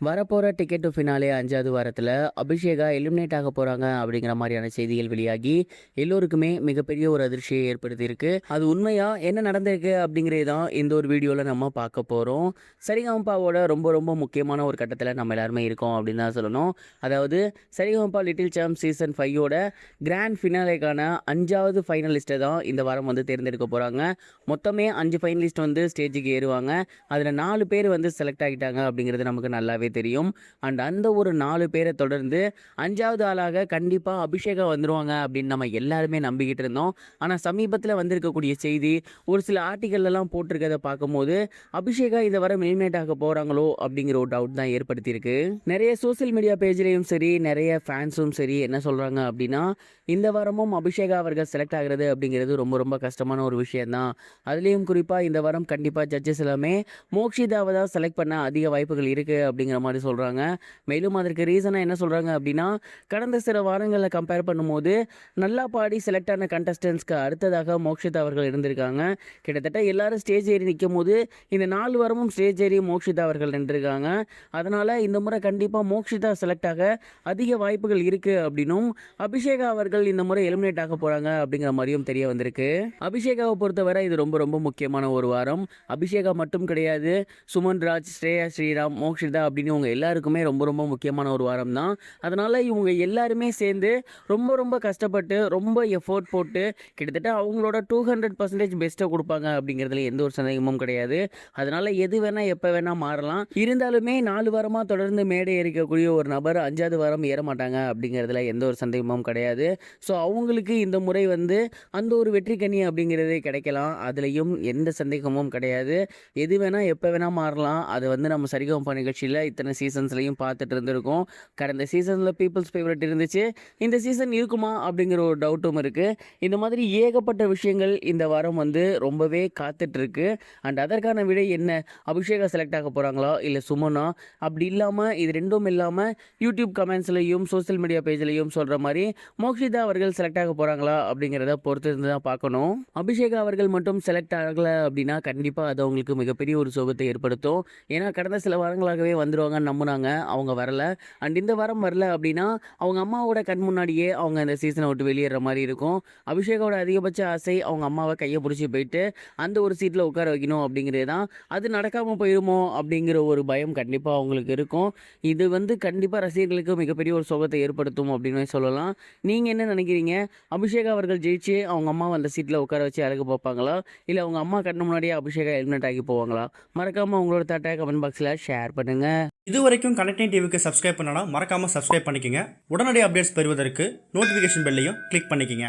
வரப்போற ticket to finale 5வது வாரத்துல அபிஷேகா எலிமினேட் ஆக போறாங்க அப்படிங்கிற மாதிரியான செய்திகள் வெளியாகி எல்லோருக்குமே மிகப்பெரிய ஒரு அதிர்ச்சியை ஏற்படுத்தியிருக்கு. அது உண்மையா என்ன நடந்திருக்கு அப்படிங்கிறது தான் இந்த ஒரு வீடியோல நம்ம பார்க்க போறோம். சரிகமபாவோட ரொம்ப ரொம்ப முக்கியமான ஒரு கட்டத்துல நம்ம எல்லாருமே இருக்கோம் அப்படின்னு தான் சொல்லணும். அதாவது சரிகமபா லிட்டில் சாம்ப் சீசன் 5ஓட கிராண்ட் ஃபினாலேக்கான 5வது ஃபைனலிஸ்ட்டை தான் இந்த வாரம் வந்து தேர்ந்தெடுக்க போறாங்க. மொத்தமே 5 ஃபைனலிஸ்ட் வந்து ஸ்டேஜுக்கு ஏறுவாங்க. அதில் 4 பேர் வந்து செலக்ட் ஆகிட்டாங்க அப்படிங்கிறது நமக்கு நல்லாவே தெரியும். அந்த ஒரு 4 பேரை தொடர்ந்து 5வது ஆளாக கண்டிப்பாக அபிஷேகா வந்துருவாங்க அப்படின்னு நம்ம எல்லாருமே நம்பிக்கிட்டு இருந்தோம். ஆனால் சமீபத்தில் வந்திருக்கக்கூடிய செய்தி ஒரு சில ஆர்டிக்கல்லாம் போட்டிருக்கிறத பார்க்கும்போது அபிஷேகா இந்த வாரம் எலிமினேட் ஆக போகிறாங்களோ அப்படிங்கிற ஒரு டவுட் தான் ஏற்படுத்தியிருக்கு. நிறைய சோசியல் மீடியா பேஜ்லேயும் சரி, நிறைய ஃபேன்ஸும் சரி என்ன சொல்கிறாங்க அப்படின்னா, இந்த வாரமும் அபிஷேகா அவர்கள் செலக்ட் ஆகிறது அப்படிங்கிறது ரொம்ப ரொம்ப கஷ்டமான ஒரு விஷயம்தான். அதுலேயும் குறிப்பாக இந்த வாரம் கண்டிப்பாக ஜட்ஜஸ் எல்லாமே மோக்ஷிதாவை தான் செலக்ட் பண்ண அதிக வாய்ப்புகள் இருக்குது அப்படிங்கிற மாதிரி சொல்கிறாங்க. மேலும் அதற்கு ரீசனாக என்ன சொல்கிறாங்க அப்படின்னா, கடந்த சில வாரங்களில் கம்பேர் பண்ணும்போது நல்லா பாடி செலக்ட் ஆன கண்டஸ்டன்ஸ்க்கு அடுத்ததாக மோக்ஷிதா அவர்கள் இருந்திருக்காங்க. கிட்டத்தட்ட எல்லாரும் ஸ்டேஜ் ஏறி நிற்கும் போது இந்த 4 வாரமும் ஸ்டேஜ் ஏறி மோக்ஷிதா அவர்கள் நின்றுருக்காங்க. அதனால் இந்த முறை கண்டிப்பாக மோக்ஷிதா செலக்ட் ஆக அதிக வாய்ப்புகள் இருக்குது அப்படின்னும், அபிஷேகா அவர்கள் இந்த முறை எலிமினேட் ஆக போகிறாங்க அப்படிங்கிற மாதிரியும் தெரிய வந்திருக்கு. அபிஷேகாவை பொறுத்தவரை இது ரொம்ப ரொம்ப முக்கியமான ஒரு வாரம். அபிஷேகா மட்டும் கிடையாது, சுமன் ராஜ், ஸ்ரேயா ஸ்ரீராம், மோக்ஷிதா அப்படின்னு இவங்க எல்லாருக்குமே ரொம்ப ரொம்ப முக்கியமான ஒரு வாரம் தான். அதனால் இவங்க எல்லாருமே சேர்ந்து ரொம்ப ரொம்ப கஷ்டப்பட்டு ரொம்ப எஃபோர்ட் போட்டு கிட்டத்தட்ட அவங்களோட 200% பெஸ்ட்டை கொடுப்பாங்க அப்படிங்கிறதுல எந்த ஒரு சந்தேகமும் கிடையாது. அதனால் எது வேணால் எப்போ வேணால் மாறலாம். இருந்தாலுமே 4 வாரமாக தொடர்ந்து மேடை ஏறிக்கக்கூடிய ஒரு நபர் 5வது வாரம் ஏற மாட்டாங்க அப்படிங்கிறதுல எந்த ஒரு சந்தேகமும் கிடையாது. ஸோ அவங்களுக்கு இந்த முறை வந்து அந்த ஒரு வெற்றி கனி அப்படிங்கிறதே கிடைக்கலாம். அதுலேயும் எந்த சந்தேகமும் கிடையாது. எது வேணால் எப்போ வேணால் மாறலாம். அது வந்து நம்ம சரிகமபா நிகழ்ச்சியில் இத்தனை சீசன்ஸ்லையும் பார்த்துட்டு இருந்திருக்கோம். கடந்த சீசனில் பீப்புள்ஸ் ஃபேவரட் இருந்துச்சு. இந்த சீசன் இருக்குமா அப்படிங்கிற ஒரு டவுட்டும் இருக்குது. இந்த மாதிரி ஏகப்பட்ட விஷயங்கள் இந்த வாரம் வந்து ரொம்பவே காத்துட்ருக்கு. அதற்கான விடை என்ன? அபிஷேகா செலக்ட் ஆக போகிறாங்களா இல்லை சுமனா? அப்படி இல்லாமல் இது ரெண்டும் இல்லாமல் யூடியூப் கமெண்ட்ஸ்லையும் சோசியல் மீடியா பேஜ்லையும் சொல்கிற மாதிரி மோக்ஷிதா அவர்கள் செலக்ட் ஆக போகிறாங்களா அப்படிங்கிறத பொறுத்து இருந்து தான் பார்க்கணும். அபிஷேகா அவர்கள் மட்டும் செலக்ட் ஆகலை அப்படின்னா கண்டிப்பாக அது அவங்களுக்கு மிகப்பெரிய ஒரு சோகத்தை ஏற்படுத்தும். ஏன்னா கடந்த சில வாரங்களாகவே வந்துடுவாங்கன்னு நம்பினாங்க, அவங்க வரல. இந்த வாரம் வரல அப்படின்னா அவங்க அம்மாவோட கண் முன்னாடியே அவங்க அந்த சீசனை விட்டு வெளியேற மாதிரி இருக்கும். அபிஷேகோட அதிகபட்ச ஆசை அவங்க அம்மாவை கையை பிடிச்சி போயிட்டு அந்த ஒரு சீட்டில் உட்கார வைக்கணும் அப்படிங்கிறது தான். அது நடக்காமல் போயிடுமோ அப்படிங்கிற ஒரு பயம் கண்டிப்பாக அவங்களுக்கு இருக்கும். இது வந்து கண்டிப்பாக ரசிகர்களுக்கு மிகப்பெரிய ஒரு சோகத்தை ஏற்படுத்தும் அப்படின்னு சொல்லலாம். நீங்கள் என்ன நினைக்கிறீங்க? அபிஷேகா அவர்கள் ஜெயிச்சு அவங்க அம்மாவை அந்த சீட்டில் உட்கார வச்சு அழகு பார்ப்பாங்களா, இல்லை அவங்க அம்மா கண்ணு முன்னாடியே அபிஷேகா எலிமினேட் ஆகி போவாங்களா? மறக்காமல் உங்களோட தாட்டை கமெண்ட் பாக்ஸில் ஷேர் பண்ணுங்கள். இது வரைக்கும் கனெக்டிங் டிவிக்கு சப்ஸ்கிரைப் பண்ணனா மறக்காமல் சப்ஸ்கிரைப் பண்ணிக்கங்க. உடனடி அப்டேட்ஸ் பெறுவதற்கு நோட்டிஃபிகேஷன் பெல்லையும் கிளிக் பண்ணிக்கங்க.